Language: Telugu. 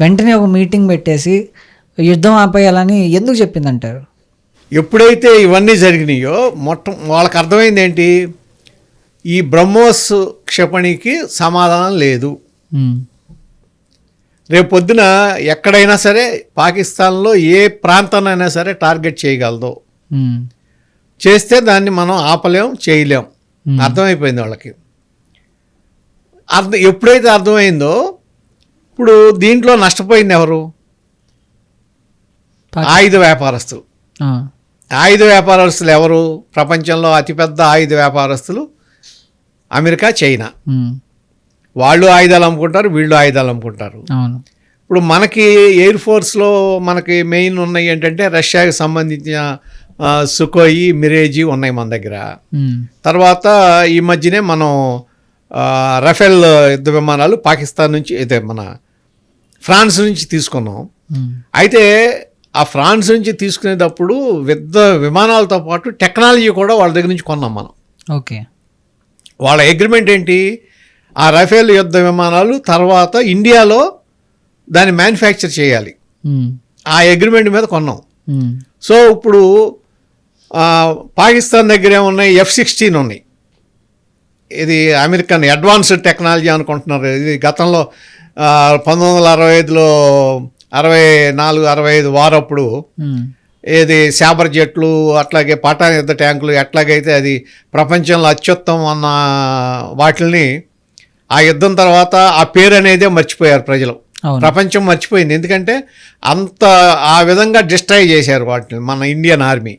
వెంటనే ఒక మీటింగ్ పెట్టేసి యుద్ధం ఆపేయాలని ఎందుకు చెప్పిందంటారు? ఎప్పుడైతే ఇవన్నీ జరిగినాయో వాళ్ళకి అర్థమైంది ఏంటి, ఈ బ్రహ్మోస్ క్షిపణికి సమాధానం లేదు. రేపు పొద్దున ఎక్కడైనా సరే పాకిస్తాన్లో ఏ ప్రాంతాన్నైనా సరే టార్గెట్ చేయగలదు, చేస్తే దాన్ని మనం ఆపలేం, చేయలేం. అర్థమైపోయింది వాళ్ళకి. ఎప్పుడైతే అర్థమైందో ఇప్పుడు దీంట్లో నష్టపోయింది ఎవరు? ఆయుధ వ్యాపారస్తులు. ఆయుధ వ్యాపారస్తులు ఎవరు? ప్రపంచంలో అతిపెద్ద ఆయుధ వ్యాపారస్తులు అమెరికా, చైనా. వాళ్ళు ఆయుధాలు అమ్ముకుంటారు, వీళ్ళు ఆయుధాలు అమ్ముకుంటారు. ఇప్పుడు మనకి ఎయిర్ ఫోర్స్లో మనకి మెయిన్ ఉన్నాయి ఏంటంటే రష్యాకి సంబంధించిన సుకోయి, మిరేజీ ఉన్నాయి మన దగ్గర. తర్వాత ఈ మధ్యనే మనం రఫేల్ యుద్ధ విమానాలు పాకిస్తాన్ నుంచి, అయితే మన ఫ్రాన్స్ నుంచి తీసుకున్నాం. అయితే ఆ ఫ్రాన్స్ నుంచి తీసుకునేటప్పుడు యుద్ధ విమానాలతో పాటు టెక్నాలజీ కూడా వాళ్ళ దగ్గర నుంచి కొన్నాం మనం. ఓకే. వాళ్ళ అగ్రిమెంట్ ఏంటి, ఆ రఫేల్ యుద్ధ విమానాలు తర్వాత ఇండియాలో దాన్ని మ్యానుఫ్యాక్చర్ చేయాలి, ఆ అగ్రిమెంట్ మీద కొన్నాం. సో ఇప్పుడు పాకిస్తాన్ దగ్గర ఏమున్నాయి, F-16 ఉన్నాయి. ఇది అమెరికన్ అడ్వాన్స్డ్ టెక్నాలజీ అనుకుంటున్నారు. ఇది గతంలో 1965లో 64-65 వారప్పుడు ఏది శాబర్ జెట్లు, అట్లాగే పఠాన్ యుద్ధ ట్యాంకులు ఎట్లాగైతే అది ప్రపంచంలో అత్యుత్తమం అన్న వాటిని ఆ యుద్ధం తర్వాత ఆ పేరు అనేదే మర్చిపోయారు ప్రజలు. ప్రపంచం మర్చిపోయింది, ఎందుకంటే అంత ఆ విధంగా డిస్ట్రాయ్ చేశారు వాటిని మన ఇండియన్ ఆర్మీ.